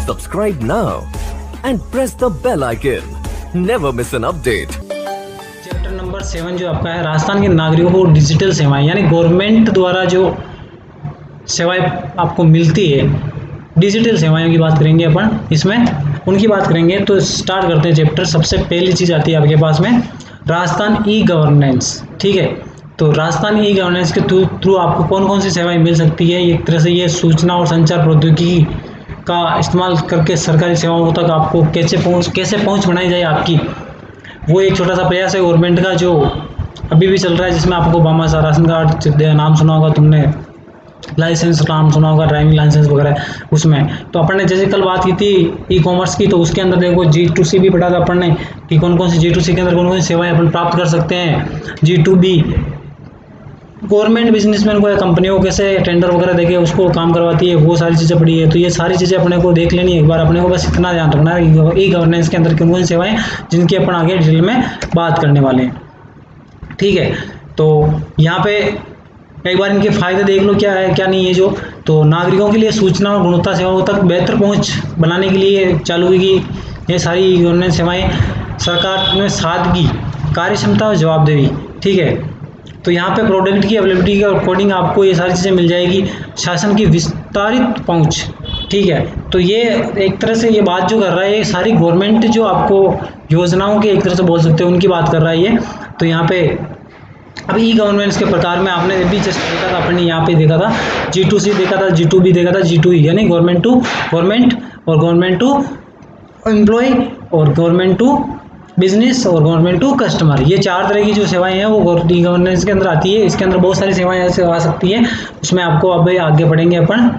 Subscribe now and press the bell icon. Never miss an update. Chapter number 7 जो आपका है, राजस्थान के नागरिकों को डिजिटल सेवाएं, यानी गवर्नमेंट द्वारा जो सेवाएं आपको मिलती है, डिजिटल सेवाओं की बात करेंगे अपन इसमें, उनकी बात करेंगे। तो स्टार्ट करते हैं चैप्टर। सबसे पहली चीज़ आती है आपके पास में राजस्थान ई गवर्नेंस। ठीक है, तो राजस्थान ई गवर्नेंस के थ्रू आपको कौन कौन सी सेवाएं मिल सकती है। एक तरह से ये सूचना और संचार प्रौद्योगिकी का इस्तेमाल करके सरकारी सेवाओं तक आपको कैसे पहुंच बनाई जाए आपकी, वो एक छोटा सा प्रयास है गवर्नमेंट का जो अभी भी चल रहा है, जिसमें आपको बामासा राशन कार्ड नाम सुना होगा तुमने, लाइसेंस नाम सुना होगा, ड्राइविंग लाइसेंस वगैरह उसमें। तो अपन ने जैसे कल बात की थी ई कॉमर्स की, तो उसके अंदर देखो G2C भी पढ़ा था अपन ने कि कौन कौन सी G2C के अंदर कौन कौन सी सेवाएं अपन प्राप्त कर सकते हैं। G2B गवर्नमेंट बिजनेसमैन को या कंपनियों को कैसे टेंडर वगैरह देके उसको काम करवाती है, वो सारी चीज़ें पड़ी है। तो ये सारी चीज़ें अपने को देख लेनी है एक बार। अपने को बस इतना ध्यान रखना है ई गवर्नेंस के अंदर कौन कौन सी सेवाएं जिनकी अपन आगे डिटेल में बात करने वाले हैं। ठीक है, तो यहाँ पे एक बार इनके फायदे देख लो क्या है क्या नहीं है। जो तो नागरिकों के लिए सूचना और गुणवत्ता सेवाओं तक बेहतर पहुंच बनाने के लिए चालू हुई ये सारी गवर्नेंस सेवाएं। सरकार में सादगी, कार्यक्षमता और जवाबदेही। ठीक है, तो यहाँ पे प्रोडक्ट की अवेलेबिलिटी के अकॉर्डिंग आपको ये सारी चीज़ें मिल जाएगी। शासन की विस्तारित पहुँच। ठीक है, तो ये एक तरह से ये बात जो कर रहा है, ये सारी गवर्नमेंट जो आपको योजनाओं के एक तरह से बोल सकते हो उनकी बात कर रहा है ये। तो यहाँ पे अभी ई गवर्नेंस के प्रकार में आपने अभी जस्ट देखा था, अपने यहाँ पे देखा था G2C देखा था, G2B देखा था, G2E यानी गवर्नमेंट टू गवर्नमेंट और गवर्नमेंट टू एम्प्लॉय और गवर्नमेंट टू बिजनेस और गवर्नमेंट टू कस्टमर। ये चार तरह की जो सेवाएं हैं वो ई गवर्नेंस के अंदर आती है। इसके अंदर बहुत सारी सेवाएं ऐसे आ सकती है, उसमें आपको अब आगे बढ़ेंगे अपन।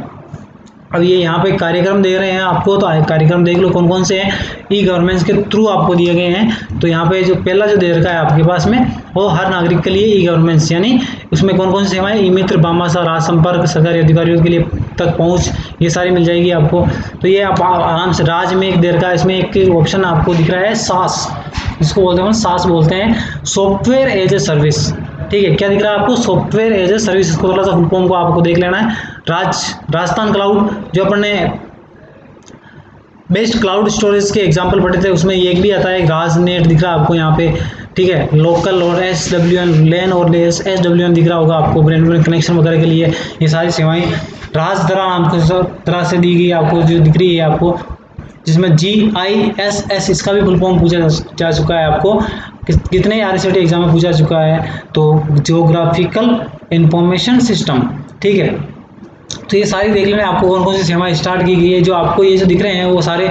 अब ये यहाँ पे कार्यक्रम दे रहे हैं आपको, तो कार्यक्रम देख लो कौन कौन से हैं ई गवर्नेंस के थ्रू आपको दिए गए हैं। तो यहाँ पे जो पहला जो दे रखा है आपके पास में, वो हर नागरिक के लिए ई गवर्नेंस, यानी उसमें कौन कौन सी सेवाएं, ई मित्र, बामासा, राज संपर्क, सरकारी अधिकारियों के लिए तक पहुँच, ये सारी मिल जाएगी आपको। तो ये आप आराम से राज में एक दे रखा है, इसमें एक ऑप्शन आपको दिख रहा है सास, इसको बोलते हैं सास बोलते हैं, सॉफ्टवेयर एज ए सर्विस। ठीक है, क्या दिख रहा है आपको, सॉफ्टवेयर एज ए सर्विस। इसको थोड़ा सा फुल फॉर्म को आपको देख लेना है। राजस्थान क्लाउड जो अपन ने बेस्ट क्लाउड स्टोरेज के एग्जांपल पढ़े थे, उसमें ये एक भी आता है, राजनेट दिख रहा है आपको यहाँ पे। ठीक है, लोकल और SWN लैन और SWN दिख रहा होगा आपको, ब्रॉडबैंड कनेक्शन वगैरह के लिए ये सारी सेवाएं। राजधरा नाम की तरह से दी गई आपको, जो दिख रही है आपको, जिसमें GISS इसका भी फुल फॉर्म पूछा जा चुका है आपको, कितने RCT एग्जाम में पूछा चुका है। तो जियोग्राफिकल इंफॉर्मेशन सिस्टम। ठीक है, तो ये सारी देख लेना आपको कौन कौन सी सेवाएं स्टार्ट की गई है। जो आपको ये जो दिख रहे हैं वो सारे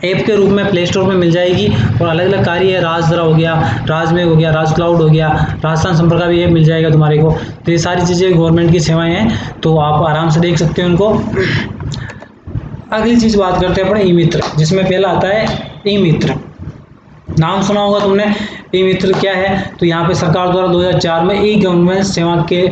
ऐप के रूप में प्ले स्टोर में मिल जाएगी, और अलग अलग कार्य है, राजधरा हो गया, राजमेघ हो गया, राज क्लाउड हो गया, राजस्थान संपर्क का भी ऐप मिल जाएगा तुम्हारे को। तो ये सारी चीज़ें गवर्नमेंट की सेवाएं हैं, तो आप आराम से देख सकते हो उनको। अगली चीज़ बात करते हैं अपने ई मित्र, जिसमें पहला आता है ई मित्र। नाम सुना होगा तुमने, ई मित्र क्या है। तो यहाँ पे सरकार द्वारा 2004 में ई गवर्नेंस सेवा के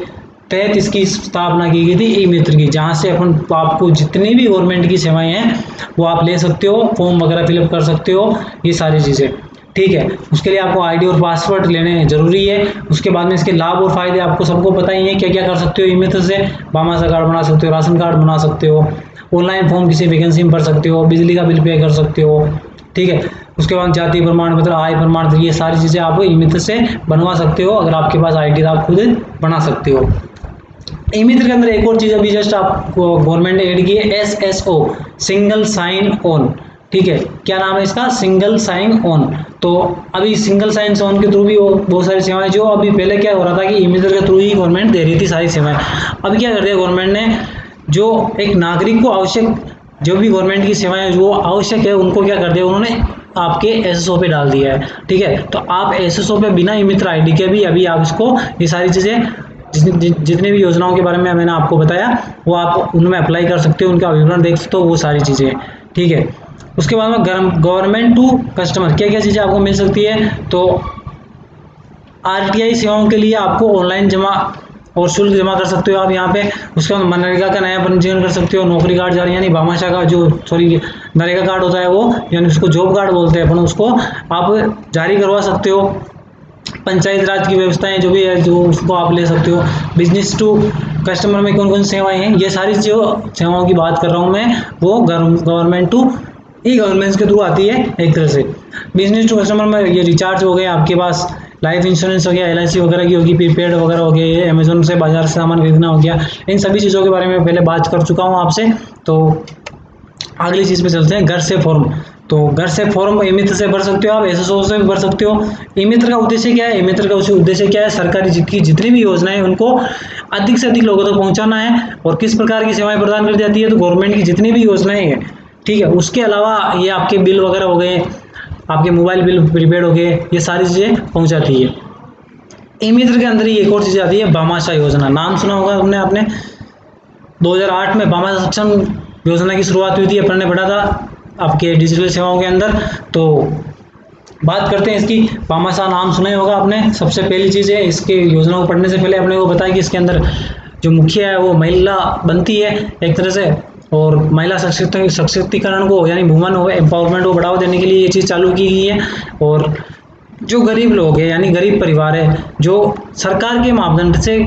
तहत इसकी स्थापना की गई थी ई मित्र की, जहाँ से अपन आपको जितनी भी गवर्नमेंट की सेवाएं हैं वो आप ले सकते हो, फॉर्म वगैरह फिलअप कर सकते हो, ये सारी चीज़ें। ठीक है, उसके लिए आपको ID और पासवर्ड लेने जरूरी है। उसके बाद में इसके लाभ और फायदे आपको सबको पता ही है, क्या क्या कर सकते हो ई मित्र से। बामासा कार्ड बना सकते हो, राशन कार्ड बना सकते हो, ऑनलाइन फॉर्म किसी वैकेंसी में भर सकते हो, बिजली का बिल पे कर सकते हो। ठीक है, उसके बाद जाति प्रमाण पत्र, आय प्रमाण पत्र, ये सारी चीज़ें आप ई मित्र से बनवा सकते हो। अगर आपके पास ID आप खुद बना सकते हो। ई मित्र के अंदर एक और चीज़ अभी जस्ट आपको गवर्नमेंट ने ऐड की है, SSO सिंगल साइन ऑन। ठीक है, क्या नाम है इसका, सिंगल साइन ऑन। तो अभी सिंगल साइन ऑन के थ्रू भी बहुत सारी सेवाएं, जो अभी पहले क्या हो रहा था कि ई मित्र के थ्रू ही गवर्नमेंट दे रही थी सारी सेवाएं। अभी क्या कर दिया गवर्नमेंट ने, जो एक नागरिक को आवश्यक जो भी गवर्नमेंट की सेवाएं जो आवश्यक है उनको क्या कर दिया उन्होंने, आपके SSO पे डाल दिया है। ठीक है, तो आप SSO पे बिना ई मित्र ID के भी अभी आप इसको ये सारी चीज़ें जितनी भी योजनाओं के बारे में मैंने आपको बताया वो आप उनमें अप्लाई कर सकते हो, उनका विवरण देख सकते हो, वो सारी चीज़ें। ठीक है, उसके बाद में गवर्नमेंट टू कस्टमर क्या क्या चीज़ें आपको मिल सकती है। तो RTI सेवाओं के लिए आपको ऑनलाइन जमा और शुल्क जमा कर सकते हो आप यहाँ पे। उसके बाद मनरेगा का नया पंजीकरण कर सकते हो, नौकरी कार्ड जारी यानी बामाशा का जो नरेगा कार्ड होता है वो, यानी उसको जॉब कार्ड बोलते हैं अपन, उसको आप जारी करवा सकते हो। पंचायत राज की व्यवस्थाएं जो भी है जो उसको आप ले सकते हो। बिजनेस टू कस्टमर में कौन कौन सी सेवाएं हैं, ये सारी जो सेवाओं की बात कर रहा हूँ मैं वो गवर्नमेंट टू ई गवर्नेंस के थ्रू आती है एक तरह से। बिजनेस टू कस्टमर में ये रिचार्ज हो गए आपके पास, लाइफ इंश्योरेंस हो गया, एलआईसी वगैरह की होगी, प्रीपेड वगैरह हो गया, ये अमेजोन से बाजार से सामान खरीदना हो गया। इन सभी चीज़ों के बारे में पहले बात कर चुका हूँ आपसे। तो अगली चीज़ पे चलते हैं, घर से फॉर्म। तो घर से फॉर्म ई मित्र से भर सकते हो आप, एसएसओ से भी भर सकते हो। ई मित्र का उद्देश्य क्या है? ई मित्र का उद्देश्य क्या है? सरकारी जितनी भी योजनाएं उनको अधिक से अधिक लोगों तक पहुंचाना है। और किस प्रकार की सेवाएं प्रदान कर जाती है? तो गवर्नमेंट की जितनी भी योजनाएं हैं, ठीक है, उसके अलावा ये आपके बिल वगैरह हो गए, आपके मोबाइल बिल प्रीपेड हो गए, ये सारी चीज़ें पहुँचाती है। ई मित्र के अंदर ही एक और चीज़ आती है, भामाशाह योजना। नाम सुना होगा आपने 2008 में भामाशाह सक्षम योजना की शुरुआत हुई थी, अपन ने पढ़ा था आपके डिजिटल सेवाओं के अंदर। तो बात करते हैं इसकी। भामाशाह नाम सुना ही होगा आपने। सबसे पहली चीज़ है, इसके योजना को पढ़ने से पहले अपने को बताया कि इसके अंदर जो मुखिया है वो महिला बनती है एक तरह से, और महिला सशक्तिकरण को यानी वुमन एम्पावरमेंट को बढ़ावा देने के लिए ये चीज़ चालू की गई है। और जो गरीब लोग हैं यानी गरीब परिवार है, जो सरकार के मापदंड से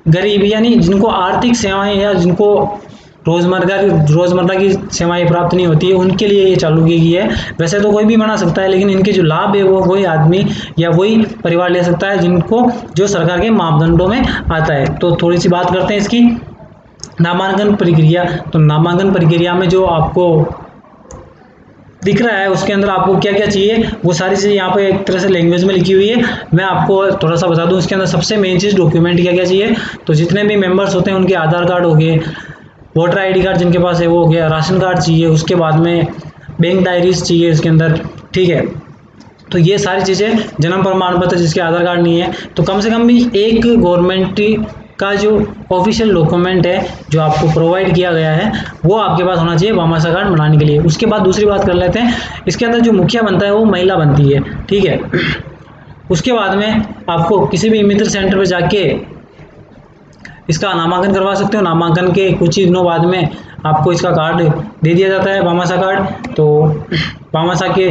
गरीब यानी जिनको आर्थिक सेवाएं या जिनको रोजमर्रा की सेवाएं प्राप्त नहीं होती है, उनके लिए ये चालू की गई है। वैसे तो कोई भी बना सकता है, लेकिन इनके जो लाभ है वो वही आदमी या वही परिवार ले सकता है जिनको जो सरकार के मापदंडों में आता है। तो थोड़ी सी बात करते हैं इसकी। नामांकन प्रक्रिया। तो नामांकन प्रक्रिया में जो आपको दिख रहा है उसके अंदर आपको क्या क्या चाहिए, वो सारी चीज़ें यहाँ पे एक तरह से लैंग्वेज में लिखी हुई है। मैं आपको थोड़ा सा बता दूँ, इसके अंदर सबसे मेन चीज़ डॉक्यूमेंट क्या क्या चाहिए। तो जितने भी मेंबर्स होते हैं उनके आधार कार्ड हो गए, वोटर आईडी कार्ड जिनके पास है वो हो गया, राशन कार्ड चाहिए, उसके बाद में बैंक डायरीज चाहिए इसके अंदर, ठीक है। तो ये सारी चीज़ें, जन्म प्रमाण पत्र जिसके आधार कार्ड नहीं है, तो कम से कम भी एक गवर्नमेंट का जो ऑफिशियल डॉक्यूमेंट है जो आपको प्रोवाइड किया गया है वो आपके पास होना चाहिए भामाशाह कार्ड बनाने के लिए। उसके बाद दूसरी बात कर लेते हैं, इसके अंदर जो मुखिया बनता है वो महिला बनती है, ठीक है। उसके बाद में आपको किसी भी मित्र सेंटर पर जाके इसका नामांकन करवा सकते हो। नामांकन के कुछ ही दिनों बाद में आपको इसका कार्ड दे दिया जाता है, भामाशाह कार्ड। तो भामाशाह के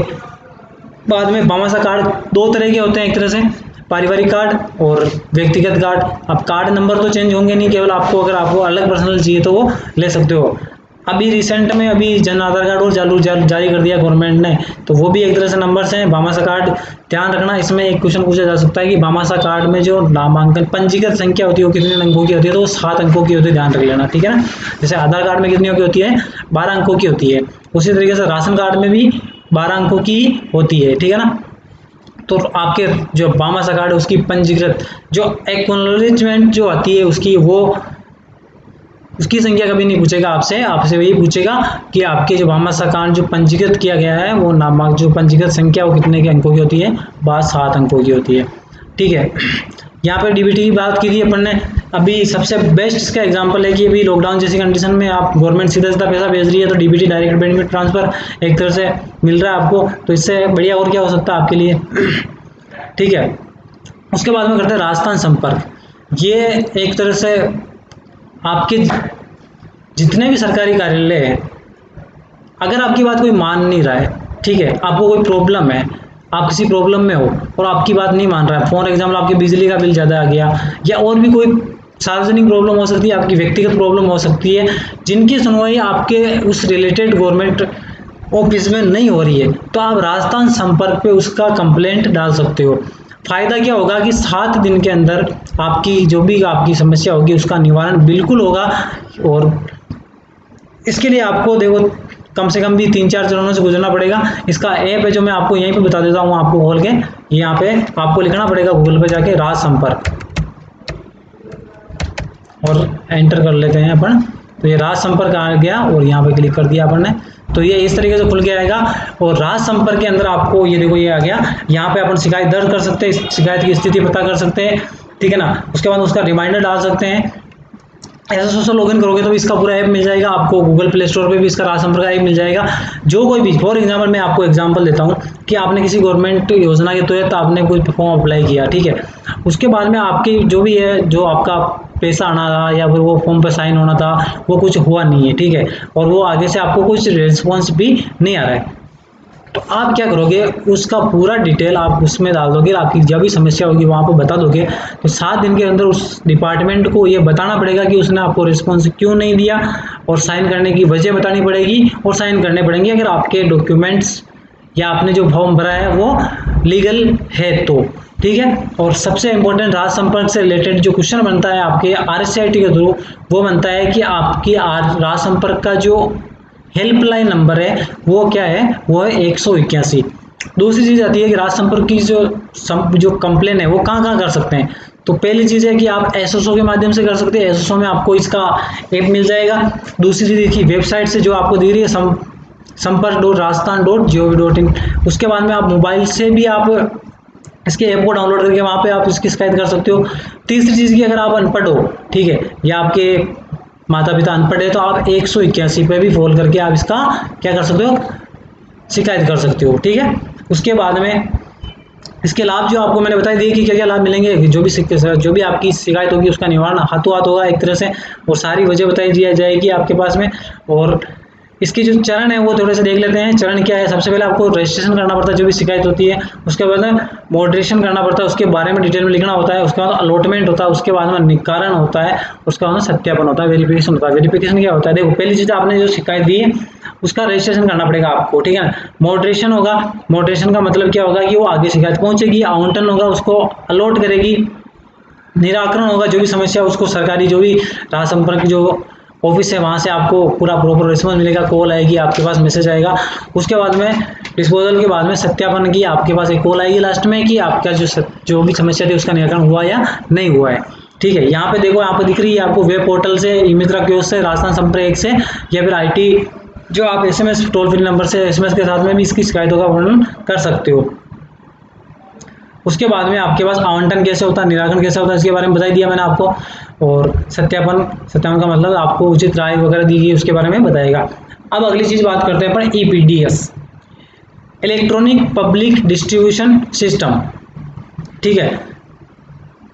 बाद में भामाशाह कार्ड दो तरह के होते हैं, एक तरह से पारिवारिक कार्ड और व्यक्तिगत कार्ड। अब कार्ड नंबर तो चेंज होंगे नहीं, केवल आपको अगर आपको अलग पर्सनल चाहिए तो वो ले सकते हो। अभी रिसेंट में अभी जन आधार कार्ड और जारी कर दिया गवर्नमेंट ने, तो वो भी एक तरह से नंबर्स हैं। भामाशाह कार्ड ध्यान रखना, इसमें एक क्वेश्चन पूछा जा सकता है कि भामाशाह कार्ड में जो नामांकन पंजीकृत संख्या होती है वो कितने अंकों की होती है, तो वो 7 अंकों की होती है, ध्यान रख लेना, ठीक है ना। जैसे आधार कार्ड में कितनी की होती है, 12 अंकों की होती है, उसी तरीके से राशन कार्ड में भी 12 अंकों की होती है, ठीक है ना। तो आपके जो भामाशाह कार्ड है उसकी पंजीकृत जो एक्नॉलेजमेंट जो आती है उसकी उसकी संख्या कभी नहीं पूछेगा आपसे वही पूछेगा कि आपके जो भामाशाह कार्ड जो पंजीकृत किया गया है वो नामक जो पंजीकृत संख्या वो कितने के अंकों की होती है, 7 अंकों की होती है, ठीक है। यहाँ पर डीबीटी की बात की थी अपन ने। अभी सबसे बेस्ट इसका एग्जांपल है कि अभी लॉकडाउन जैसी कंडीशन में आप गवर्नमेंट सीधा सीधा पैसा भेज रही है, तो डीबीटी डायरेक्ट बेनिफिट ट्रांसफर एक तरह से मिल रहा है आपको, तो इससे बढ़िया और क्या हो सकता है आपके लिए, ठीक है। उसके बाद में करते हैं राजस्थान संपर्क। ये एक तरह से आपके जितने भी सरकारी कार्यालय हैं, अगर आपकी बात कोई मान नहीं रहा है, ठीक है, आपको कोई प्रॉब्लम है, आप किसी प्रॉब्लम में हो और आपकी बात नहीं मान रहा है, फॉर एग्जाम्पल आपके बिजली का बिल ज़्यादा आ गया या और भी कोई सार्वजनिक प्रॉब्लम हो सकती है, आपकी व्यक्तिगत प्रॉब्लम हो सकती है, जिनकी सुनवाई आपके उस रिलेटेड गवर्नमेंट ऑफिस में नहीं हो रही है, तो आप राजस्थान संपर्क पे उसका कंप्लेंट डाल सकते हो। फ़ायदा क्या होगा कि 7 दिन के अंदर आपकी जो भी आपकी समस्या होगी उसका निवारण बिल्कुल होगा। और इसके लिए आपको देखो कम से कम भी 3-4 चरणों से गुजरना पड़ेगा। इसका ऐप है जो मैं आपको यहीं पे बता देता हूँ, आपको खोल के यहाँ पे आपको लिखना पड़ेगा गूगल पे जाके राज संपर्क और एंटर कर लेते हैं अपन। तो ये राज संपर्क आ गया और यहाँ पे क्लिक कर दिया अपन ने, तो ये इस तरीके से खुल के आएगा। और राज संपर्क के अंदर आपको ये देखो ये आ गया, यहाँ पे अपन शिकायत दर्ज कर सकते हैं, शिकायत की स्थिति पता कर सकते हैं, ठीक है ना। उसके बाद उसका रिमाइंडर डाल सकते हैं। ऐसा लॉगिन करोगे तो इसका पूरा ऐप मिल जाएगा आपको, गूगल प्ले स्टोर पे भी इसका राज संपर्क ऐप मिल जाएगा। जो कोई भी, फॉर एग्जांपल मैं आपको एग्जांपल देता हूँ कि आपने किसी गवर्नमेंट योजना के तहत आपने कोई फॉर्म अप्लाई किया, ठीक है, उसके बाद में आपकी जो भी है जो आपका पैसा आना था या फिर वो फॉर्म पे साइन होना था वो कुछ हुआ नहीं है, ठीक है, और वो आगे से आपको कुछ रिस्पॉन्स भी नहीं आ रहा है, तो आप क्या करोगे, उसका पूरा डिटेल आप उसमें डाल दोगे, आपकी जब भी समस्या होगी वहाँ पर बता दोगे, तो 7 दिन के अंदर उस डिपार्टमेंट को ये बताना पड़ेगा कि उसने आपको रिस्पॉन्स क्यों नहीं दिया और साइन करने की वजह बतानी पड़ेगी और साइन करने पड़ेंगे अगर आपके डॉक्यूमेंट्स या आपने जो फॉर्म भरा है वो लीगल है तो, ठीक है। और सबसे इंपॉर्टेंट राज्य संपर्क से रिलेटेड जो क्वेश्चन बनता है आपके RSCIT के थ्रू, वो बनता है कि आपकी राज्य संपर्क का जो हेल्पलाइन नंबर है वो क्या है, वो है 181। दूसरी चीज़ आती है कि राज्य संपर्क की जो कंप्लेन है वो कहाँ कहाँ कर सकते हैं। तो पहली चीज़ है कि आप SSO के माध्यम से कर सकते हैं, SSO में आपको इसका ऐप मिल जाएगा। दूसरी चीज़ देखिए वेबसाइट से जो आपको दी रही है संपर्क.rajasthan.gov.in, उसके बाद में आप मोबाइल से भी आप इसके ऐप को डाउनलोड करके वहाँ पे आप इसकी शिकायत कर सकते हो। तीसरी चीज़ की अगर आप अनपढ़ हो, ठीक है, या आपके माता पिता अनपढ़ है, तो आप 181 पे भी फोन करके आप इसका क्या कर सकते हो, शिकायत कर सकते हो, ठीक है। उसके बाद में इसके लाभ जो आपको मैंने बता दिए कि क्या क्या लाभ मिलेंगे, जो भी आपकी शिकायत होगी उसका निवारण हाथों हाथ होगा एक तरह से, और सारी वजह बताई जाएगी आपके पास में। और इसकी जो चरण है वो थोड़े से देख लेते हैं। चरण क्या है, सबसे पहले आपको रजिस्ट्रेशन करना पड़ता है जो भी शिकायत होती है, उसके बाद में मॉडरेशन करना पड़ता है, उसके बारे में डिटेल में लिखना होता है, उसके बाद अलॉटमेंट होता है, उसके बाद में निकारण होता है, उसके बाद में सत्यापन होता है, वेरिफिकेशन होता है। वेरिफिकेशन क्या होता है, देखो पहली चीज़ आपने जो शिकायत दी है उसका रजिस्ट्रेशन करना पड़ेगा आपको, ठीक है। मॉडरेशन होगा, मॉडरेशन का मतलब क्या होगा कि वो आगे शिकायत पहुंचेगी, आवंटन होगा, उसको अलॉट करेगी, निराकरण होगा, जो भी समस्या उसको सरकारी जो भी राज्य संपर्क जो ऑफिस है वहाँ से आपको पूरा प्रॉपर रिस्पॉन्स मिलेगा, कॉल आएगी आपके पास, मैसेज आएगा। उसके बाद में डिस्पोजल के बाद में सत्यापन की आपके पास एक कॉल आएगी लास्ट में कि आपका जो भी समस्या थी उसका निराकरण हुआ या नहीं हुआ है, ठीक है। यहाँ पे देखो, यहाँ पे दिख रही है आपको वेब पोर्टल से, ई-मित्रा कियोस्क से, राजस्थान संपर्क 1 से, या फिर IT जो आप SMS टोल फ्री नंबर से SMS के साथ में भी इसकी शिकायतों का वर्णन कर सकते हो। उसके बाद में आपके पास आवंटन कैसे होता है, निराकरण कैसे होता है, इसके बारे में बता दिया मैंने आपको। और सत्यापन का मतलब आपको उचित राय वगैरह दी गई उसके बारे में बताएगा। अब अगली चीज बात करते हैं अपन EPDS, electronic public distribution system, ठीक है,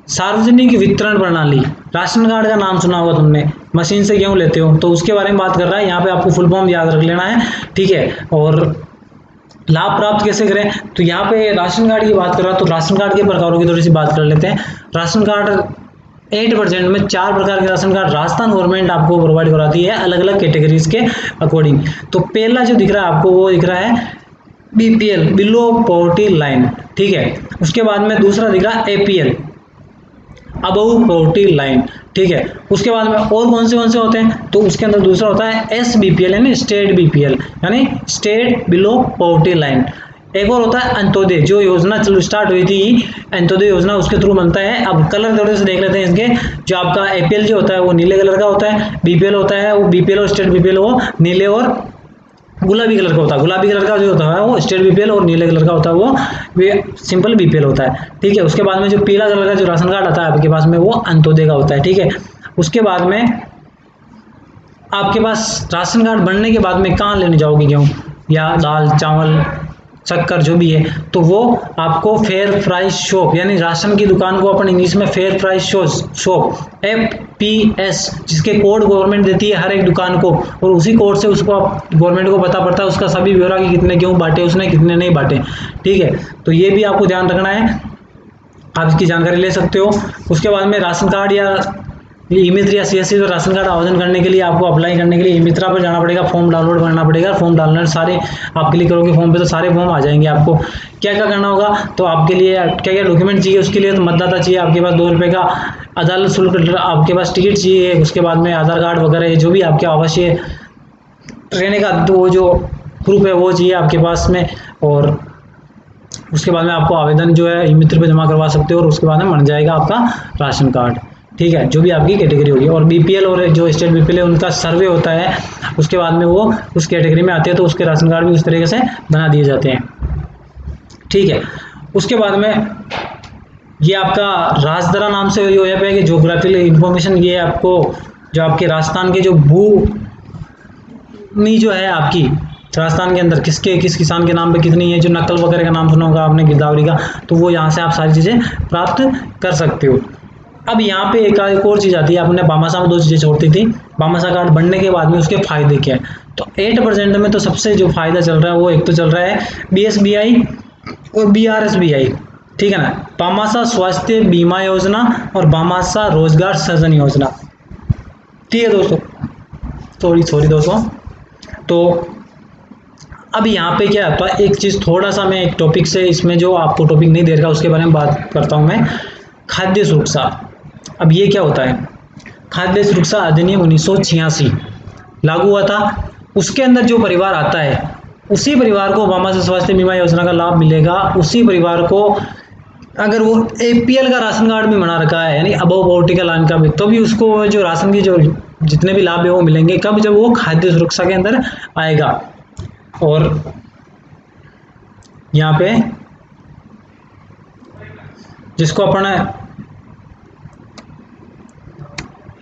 सार्वजनिक वितरण प्रणाली। राशन कार्ड का नाम सुना होगा तुमने, मशीन से गेहूं लेते हो, तो उसके बारे में बात कर रहा है। यहाँ पे आपको फुल फॉर्म याद रख लेना है, ठीक है। और लाभ प्राप्त कैसे करें, तो यहाँ पे राशन कार्ड की बात कर रहा है, तो राशन कार्ड के प्रकारों की थोड़ी सी बात कर लेते हैं। राशन कार्ड 8% में 4 प्रकार के राशन कार्ड राजस्थान गवर्नमेंट आपको प्रोवाइड कराती है अलग अलग कैटेगरीज के अकॉर्डिंग। तो पहला जो दिख रहा है आपको वो दिख रहा है BPL, बिलो पॉवर्टी लाइन, ठीक है। उसके बाद में दूसरा दिख रहा है APL, अबव पॉवर्टी लाइन, ठीक है। उसके बाद में और कौन से होते हैं, तो उसके अंदर दूसरा होता है SBPL यानी स्टेट BPL यानी स्टेट बिलो पॉवर्टी लाइन। एक और होता है अंत्योदय, जो योजना चलो स्टार्ट हुई थी अंत्योदय योजना, उसके थ्रू बनता है। अब कलर थोड़े से देख लेते हैं इसके। जो आपका APL जो होता है वो नीले कलर का होता है, BPL होता है वो BPL और स्टेट BPL वो नीले और गुलाबी कलर का होता है। गुलाबी कलर का जो होता है वो स्टेट BPL और नीले कलर का होता है वो सिंपल BPL होता है, ठीक है। उसके बाद में जो पीला कलर का जो राशन कार्ड आता है आपके पास में वो अंत्योदय का होता है, ठीक है। उसके बाद में आपके पास राशन कार्ड बनने के बाद में कहाँ लेने जाओगे गेहूँ या दाल चावल शक्कर जो भी है, तो वो आपको फेयर प्राइस शॉप यानी राशन की दुकान को अपन इंग्लिश में फेयर प्राइस शॉप FPS, जिसके कोड गवर्नमेंट देती है हर एक दुकान को, और उसी कोड से उसको गवर्नमेंट को पता पड़ता है उसका सभी ब्यौरा कि कितने गेहूँ बांटे उसने, कितने नहीं बांटे, ठीक है। तो ये भी आपको ध्यान रखना है, आप इसकी जानकारी ले सकते हो। उसके बाद में राशन कार्ड या ई-मित्र या CSC तो राशन कार्ड आवेदन करने के लिए आपको अप्लाई करने के लिए ई-मित्रा पर जाना पड़ेगा, फॉर्म डाउनलोड करना पड़ेगा। फॉर्म डालने सारे आप क्लिक करोगे फॉर्म पे तो सारे फॉर्म आ जाएंगे। आपको क्या क्या करना होगा, तो आपके लिए क्या क्या डॉक्यूमेंट चाहिए, उसके लिए तो मतदाता चाहिए, आपके पास 2 रुपये का अदालत शुल्क, आपके पास टिकट चाहिए, उसके बाद में आधार कार्ड वगैरह जो भी आपके आवश्यक रहने का वो जो प्रूफ है वो चाहिए आपके पास में। और उसके बाद में आपको आवेदन जो है ई-मित्र पे जमा करवा सकते हो और उसके बाद में बन जाएगा आपका राशन कार्ड, ठीक है, जो भी आपकी कैटेगरी होगी। और BPL और जो स्टेट BPL है उनका सर्वे होता है, उसके बाद में वो उस कैटेगरी में आते हैं तो उसके राशन कार्ड भी उस तरीके से बना दिए जाते हैं, ठीक है। उसके बाद में ये आपका राजदरा नाम से जो ऐप है कि ज्योग्राफिकल इंफॉर्मेशन, ये आपको जो आपके राजस्थान के जो भूमि जो है आपकी राजस्थान के अंदर किस किसान के नाम पे कितनी है, जो नकल वगैरह का नाम सुना होगा आपने गिरदावरी का, तो वो यहाँ से आप सारी चीज़ें प्राप्त कर सकते हो। अब यहाँ पे एक और चीज़ आती है, आपने बामासा में 2 चीज़ें छोड़ती थी। बामासा कार्ड बनने के बाद में उसके फायदे क्या है, तो 8% में तो सबसे जो फायदा चल रहा है वो एक तो चल रहा है BSBI और BRSBI, ठीक है ना, बामासा स्वास्थ्य बीमा योजना और बामासा रोजगार सृजन योजना, ठीक है दोस्तों। सॉरी दोस्तों। तो अब यहाँ पे क्या होता है, एक चीज़ थोड़ा सा मैं एक टॉपिक से, इसमें जो आपको टॉपिक नहीं दे रखा उसके बारे में बात करता हूँ मैं, खाद्य सुरक्षा। अब ये क्या होता है, खाद्य सुरक्षा अधिनियम 1986 लागू हुआ था। उसके अंदर जो परिवार आता है उसी परिवार को वामासा स्वास्थ्य बीमा योजना का लाभ मिलेगा। उसी परिवार को अगर वो APL का राशन कार्ड भी बना रखा है, यानी अबव पॉवर्टी का लाइन का भी, तो भी उसको जो राशन की जो जितने भी लाभ है वो मिलेंगे। कब, जब वो खाद्य सुरक्षा के अंदर आएगा। और यहाँ पे जिसको अपन,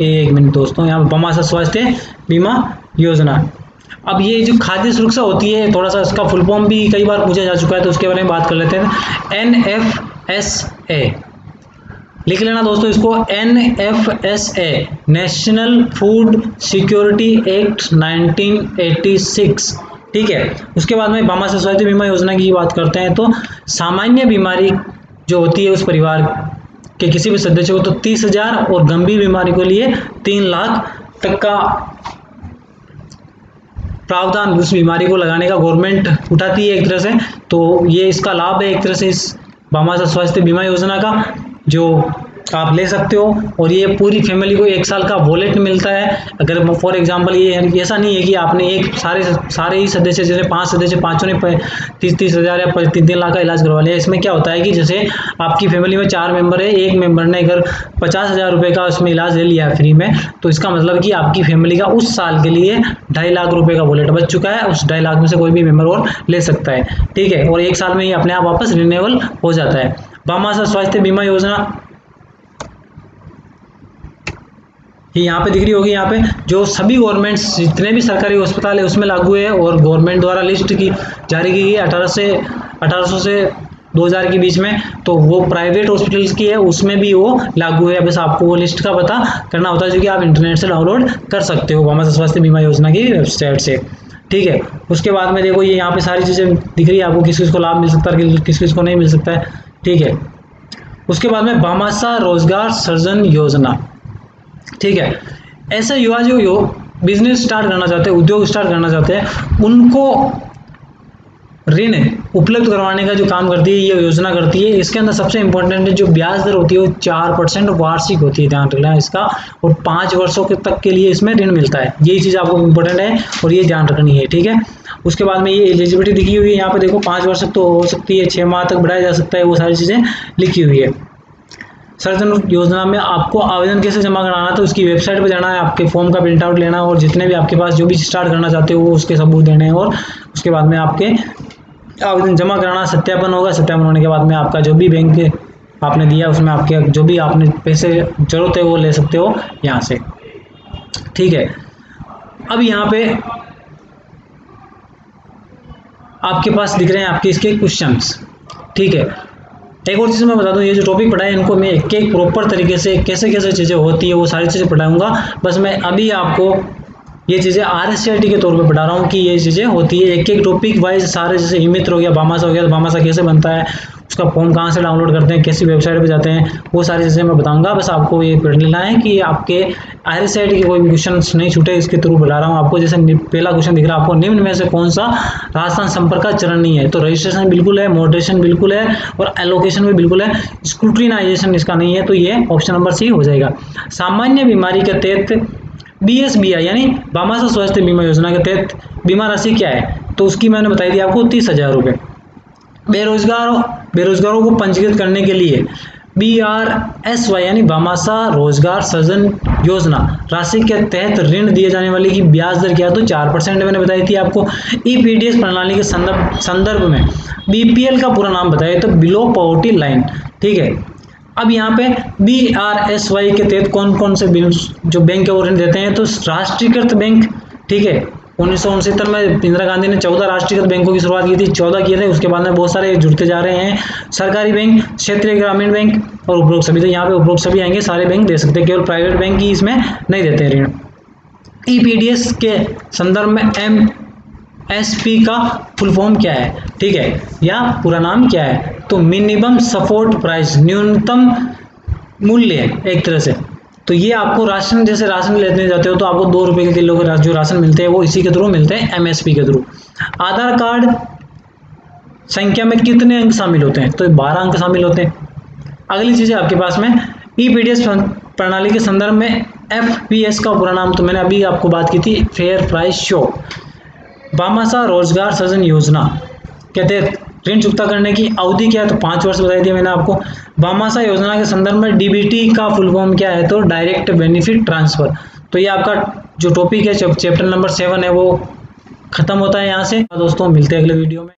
एक मिनट दोस्तों, यहाँ पे वामासा स्वास्थ्य बीमा योजना। अब ये जो खाद्य सुरक्षा होती है, थोड़ा सा इसका फुल फॉर्म भी कई बार पूछा जा चुका है, तो उसके बारे में बात कर लेते हैं। NFSA लिख लेना दोस्तों इसको, NFSA national food security act 1986, ठीक है। उसके बाद में वामासा स्वास्थ्य बीमा योजना की बात करते हैं, तो सामान्य बीमारी जो होती है उस परिवार के किसी भी सदस्य को तो 30,000 और गंभीर बीमारी के लिए 3 लाख तक का प्रावधान उस बीमारी को लगाने का गवर्नमेंट उठाती है एक तरह से। तो ये इसका लाभ है एक तरह से इस वामासा स्वास्थ्य बीमा योजना का, जो आप ले सकते हो। और ये पूरी फैमिली को 1 साल का वॉलेट मिलता है। अगर फॉर एग्जांपल ये ऐसा नहीं है कि आपने एक सारे ही सदस्य, जैसे 5 सदस्य, पांचों ने 30,000 या 3 लाख का इलाज करवा लिया। इसमें क्या होता है कि जैसे आपकी फैमिली में 4 मेंबर है, एक मेंबर ने अगर 50,000 रुपये का उसमें इलाज ले लिया फ्री में, तो इसका मतलब कि आपकी फैमिली का उस साल के लिए 2.5 लाख रुपये का वॉलेट बच चुका है। उस 2.5 लाख में से कोई भी मेंबर और ले सकता है, ठीक है। और 1 साल में ही अपने आप वापस रिन्यूएबल हो जाता है। वामासा स्वास्थ्य बीमा योजना ये यहाँ पे दिख रही होगी, यहाँ पे जो सभी गवर्नमेंट्स जितने भी सरकारी अस्पताल है उसमें लागू है। और गवर्नमेंट द्वारा लिस्ट की जारी की गई है 1800 से 2000 के बीच में। तो वो प्राइवेट हॉस्पिटल्स की है, उसमें भी वो लागू है। बस आपको वो लिस्ट का पता करना होता है, जो कि आप इंटरनेट से डाउनलोड कर सकते हो वामासा स्वास्थ्य बीमा योजना की वेबसाइट से, ठीक है। उसके बाद में देखो ये यहाँ पे सारी चीज़ें दिख रही है आपको, किस किस को लाभ मिल सकता है, किस किस को नहीं मिल सकता है, ठीक है। उसके बाद में वामासा रोजगार सृजन योजना, ठीक है। ऐसे युवा जो बिजनेस स्टार्ट करना चाहते हैं, उद्योग स्टार्ट करना चाहते हैं, उनको ऋण उपलब्ध करवाने का जो काम करती है ये योजना करती है। इसके अंदर सबसे इंपॉर्टेंट जो ब्याज दर होती है वो 4% वार्षिक होती है, ध्यान रखना इसका। और 5 वर्षों के तक के लिए इसमें ऋण मिलता है। यही चीज़ आपको इंपॉर्टेंट है और ये ध्यान रखनी है, ठीक है। उसके बाद में ये एलिजिबिलिटी दिखी हुई है यहाँ पे, देखो 5 वर्ष तक तो हो सकती है, 6 माह तक बढ़ाया जा सकता है, वो सारी चीज़ें लिखी हुई है। सृजन योजना में आपको आवेदन कैसे जमा कराना है, तो उसकी वेबसाइट पर जाना है, आपके फॉर्म का प्रिंट आउट लेना है, और जितने भी आपके पास जो भी स्टार्ट करना चाहते हो वो उसके सबूत देने हैं। और उसके बाद में आपके आवेदन जमा कराना, सत्यापन होगा। सत्यापन होने के बाद में आपका जो भी बैंक आपने दिया उसमें आपके जो भी आपने पैसे जरूरत है वो ले सकते हो यहाँ से, ठीक है। अब यहाँ पे आपके पास दिख रहे हैं आपके इसके क्वेश्चंस, ठीक है। एक और चीज़ मैं बता दूं, ये जो टॉपिक पढ़ा है इनको मैं एक प्रॉपर तरीके से कैसे कैसे चीज़ें होती है वो सारी चीज़ें पढ़ाऊंगा। बस मैं अभी आपको ये चीज़ें RSCRT के तौर पे पढ़ा रहा हूँ कि ये चीज़ें होती है। एक टॉपिक वाइज सारे, जैसे ई-मित्र हो गया, वामासा हो गया, तो वामासा कैसे बनता है, उसका फॉर्म कहाँ से डाउनलोड करते हैं, कैसी वेबसाइट पे जाते हैं, वो सारी चीज़ें मैं बताऊंगा। बस आपको ये पढ़ लेना है कि आपके RSCRT के कोई भी क्वेश्चन नहीं छूटे, इसके थ्रू बता रहा हूँ आपको। जैसे पहला क्वेश्चन दिख रहा है आपको, निम्न में से कौन सा राजस्थान संपर्क का चरण नहीं है, तो रजिस्ट्रेशन बिल्कुल है, मॉडरेशन बिल्कुल है, और एलोकेशन भी बिल्कुल है, स्क्रूटिनाइजेशन इसका नहीं है, तो ये ऑप्शन नंबर सी हो जाएगा। सामान्य बीमारी के तहत BSBI यानी वामासा स्वास्थ्य बीमा योजना के तहत बीमा राशि क्या है, तो उसकी मैंने बताई थी आपको 30,000 रुपये। बेरोजगारों को पंजीकृत करने के लिए BRSY यानी वामासा रोजगार सृजन योजना राशि के तहत ऋण दिए जाने वाले की ब्याज दर क्या है, तो 4% मैंने बताई थी आपको। EPDS प्रणाली के संदर्भ में BPL का पूरा नाम बताया तो बिलो पॉवर्टी लाइन, ठीक है। अब यहाँ पे BRSY के तहत कौन कौन से जो बैंक है वो ऋण देते हैं, तो राष्ट्रीयकृत बैंक, ठीक है। 1969 में इंदिरा गांधी ने 14 राष्ट्रीयकृत बैंकों की शुरुआत की थी, 14 किए थे, उसके बाद में बहुत सारे जुड़ते जा रहे हैं। सरकारी बैंक, क्षेत्रीय ग्रामीण बैंक और उपरोक्त सभी, तो यहाँ पे उपरोक्त सभी आएंगे, सारे बैंक दे सकते हैं, केवल प्राइवेट बैंक ही इसमें नहीं देते ऋण। EPDS के संदर्भ में MSP का फुल फॉर्म क्या है, ठीक है, या पूरा नाम क्या है, तो मिनिमम सपोर्ट प्राइस, न्यूनतम मूल्य एक तरह से, तो ये आपको राशन, जैसे राशन लेने जाते हो तो आपको 2 रुपए के किलो के जो राशन मिलते हैं वो इसी के थ्रू मिलते हैं, MSP के थ्रू। आधार कार्ड संख्या में कितने अंक शामिल होते हैं? तो 12 अंक शामिल होते हैं। अगली चीज है आपके पास में EPDS प्रणाली के संदर्भ में FPS का पूरा नाम, तो मैंने अभी आपको बात की थी, फेयर प्राइस शो। भामाशाह रोजगार सृजन योजना के तहत ऋण चुकता करने की अवधि क्या है? तो 5 वर्ष बताई थी मैंने आपको। भामाशाह योजना के संदर्भ में DBT का फुल फॉर्म क्या है? तो डायरेक्ट बेनिफिट ट्रांसफर। तो ये आपका जो टॉपिक है चैप्टर नंबर 7 है वो खत्म होता है यहाँ से। दोस्तों मिलते हैं अगले वीडियो में।